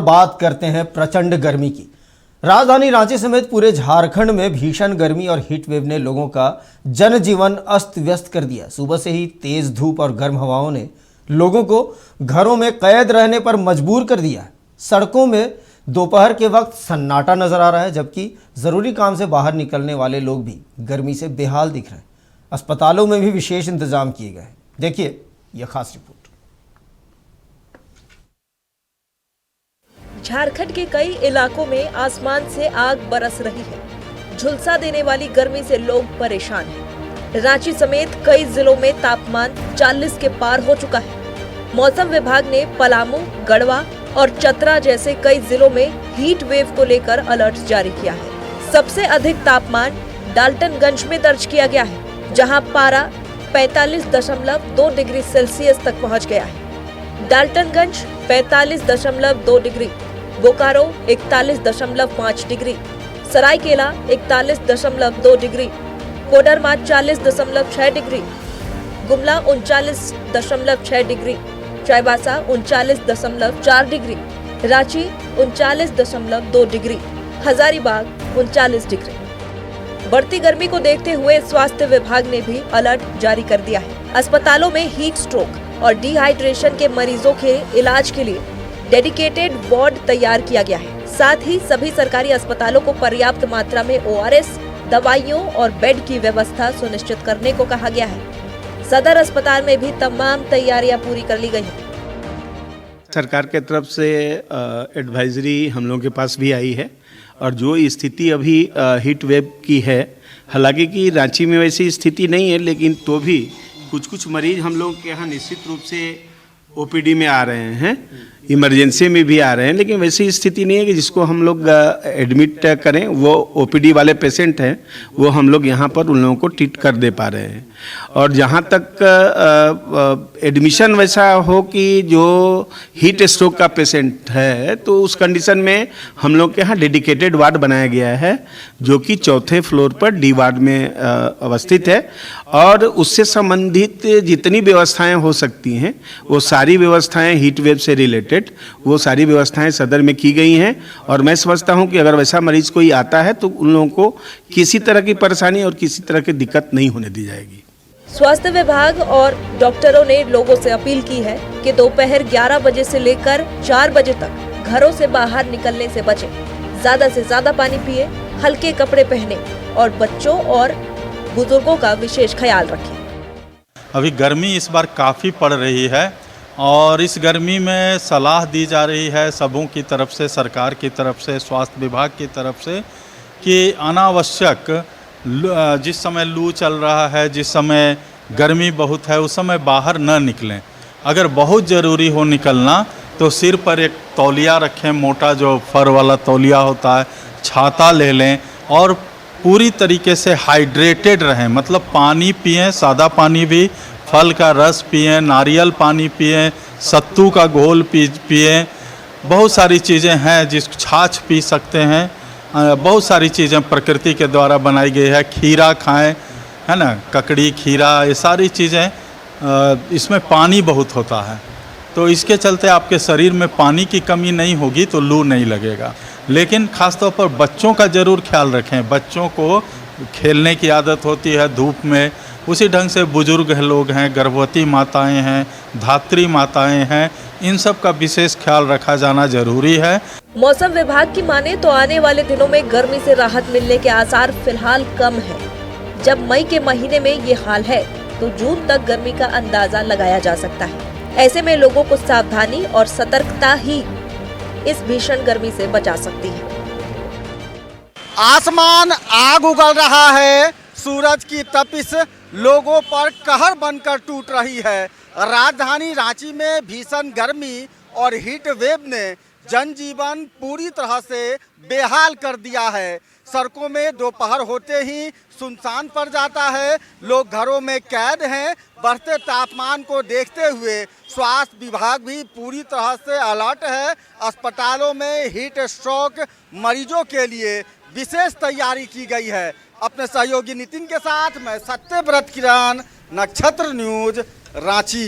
बात करते हैं प्रचंड गर्मी की। राजधानी रांची समेत पूरे झारखंड में भीषण गर्मी और हीट वेव ने लोगों का जनजीवन अस्त व्यस्त कर दिया। सुबह से ही तेज धूप और गर्म हवाओं ने लोगों को घरों में कैद रहने पर मजबूर कर दिया है। सड़कों में दोपहर के वक्त सन्नाटा नजर आ रहा है, जबकि जरूरी काम से बाहर निकलने वाले लोग भी गर्मी से बेहाल दिख रहे हैं। अस्पतालों में भी विशेष इंतजाम किए गए हैं। देखिए यह खास रिपोर्ट। झारखंड के कई इलाकों में आसमान से आग बरस रही है। झुलसा देने वाली गर्मी से लोग परेशान हैं। रांची समेत कई जिलों में तापमान 40 के पार हो चुका है। मौसम विभाग ने पलामू, गढ़वा और चतरा जैसे कई जिलों में हीट वेव को लेकर अलर्ट जारी किया है। सबसे अधिक तापमान डाल्टनगंज में दर्ज किया गया है, जहां पारा 45.2 डिग्री सेल्सियस तक पहुंच गया है। Daltonganj 45.2 degree, Bokaro 41.5 degree, Saraikela 41.2 degree, Koderma 40.6 degree, Gumla 39.6 degree, Chaibasa 39.4 degree, Ranchi 39.2 degree, Hazaribagh 39 degree. बढ़ती गर्मी को देखते हुए स्वास्थ्य विभाग ने भी अलर्ट जारी कर दिया है। अस्पतालों में हीट स्ट्रोक और डिहाइड्रेशन के मरीजों के इलाज के लिए डेडिकेटेड वार्ड तैयार किया गया है। साथ ही सभी सरकारी अस्पतालों को पर्याप्त मात्रा में ORS, दवाइयों और बेड की व्यवस्था सुनिश्चित करने को कहा गया है। सदर अस्पताल में भी तमाम तैयारियां पूरी कर ली गई हैं। सरकार के तरफ से एडवाइजरी हम लोगों के पास भी आई है, और जो स्थिति अभी हीट वेव की है, हालांकि कि रांची में वैसी स्थिति नहीं है, लेकिन तो भी कुछ मरीज हम लोग के यहाँ निश्चित रूप से OPD में आ रहे हैं, इमरजेंसी में भी आ रहे हैं, लेकिन वैसी स्थिति नहीं है कि जिसको हम लोग एडमिट करें। वो OPD वाले पेशेंट हैं, वो हम लोग यहाँ पर उन लोगों को ट्रीट कर दे पा रहे हैं। और जहाँ तक एडमिशन वैसा हो कि जो हीट स्ट्रोक का पेशेंट है, तो उस कंडीशन में हम लोग के यहाँ डेडिकेटेड वार्ड बनाया गया है, जो कि 4थे फ्लोर पर D वार्ड में अवस्थित है। और उससे संबंधित जितनी व्यवस्थाएं हो सकती हैं, वो सारी व्यवस्थाएं हीट वेव से रिलेटेड, वो सारी व्यवस्थाएं सदर में की गई हैं। और मैं समझता हूं कि अगर वैसा मरीज कोई आता है तो उन लोगों को किसी तरह की परेशानी और किसी तरह की दिक्कत नहीं होने दी जाएगी। स्वास्थ्य विभाग और डॉक्टरों ने लोगों से अपील की है कि दोपहर 11 बजे से लेकर 4 बजे तक घरों से बाहर निकलने से बचें। ज्यादा से ज्यादा पानी पिए, हल्के कपड़े पहने और बच्चों और बुजुर्गों का विशेष ख्याल रखें। अभी गर्मी इस बार काफ़ी पड़ रही है, और इस गर्मी में सलाह दी जा रही है सबों की तरफ से, सरकार की तरफ से, स्वास्थ्य विभाग की तरफ से, कि अनावश्यक जिस समय लू चल रहा है, जिस समय गर्मी बहुत है, उस समय बाहर न निकलें। अगर बहुत ज़रूरी हो निकलना तो सिर पर एक तौलिया रखें, मोटा जो फर वाला तौलिया होता है, छाता ले लें और पूरी तरीके से हाइड्रेटेड रहें। मतलब पानी पिएं, सादा पानी भी, फल का रस पिएं, नारियल पानी पिएं, सत्तू का घोल पिएं। बहुत सारी चीज़ें हैं, जिस छाछ पी सकते हैं। बहुत सारी चीज़ें प्रकृति के द्वारा बनाई गई है। खीरा खाएं, है ना, ककड़ी, खीरा, ये सारी चीज़ें, इसमें पानी बहुत होता है, तो इसके चलते आपके शरीर में पानी की कमी नहीं होगी तो लू नहीं लगेगा। लेकिन ख़ासतौर पर बच्चों का ज़रूर ख्याल रखें। बच्चों को खेलने की आदत होती है धूप में, उसी ढंग से बुजुर्ग लोग हैं, गर्भवती माताएं हैं, धात्री माताएं हैं, इन सब का विशेष ख्याल रखा जाना जरूरी है। मौसम विभाग की माने तो आने वाले दिनों में गर्मी से राहत मिलने के आसार फिलहाल कम है। जब मई के महीने में ये हाल है तो जून तक गर्मी का अंदाजा लगाया जा सकता है। ऐसे में लोगों को सावधानी और सतर्कता ही इस भीषण गर्मी से बचा सकती है। आसमान आग उगल रहा है, सूरज की तपिश लोगों पर कहर बनकर टूट रही है। राजधानी रांची में भीषण गर्मी और हीट वेव ने जनजीवन पूरी तरह से बेहाल कर दिया है। सड़कों में दोपहर होते ही सुनसान पड़ जाता है, लोग घरों में कैद हैं। बढ़ते तापमान को देखते हुए स्वास्थ्य विभाग भी पूरी तरह से अलर्ट है। अस्पतालों में हीट स्ट्रोक मरीजों के लिए विशेष तैयारी की गई है। अपने सहयोगी नितिन के साथ मैं सत्यव्रत किरण, नक्षत्र न्यूज, रांची।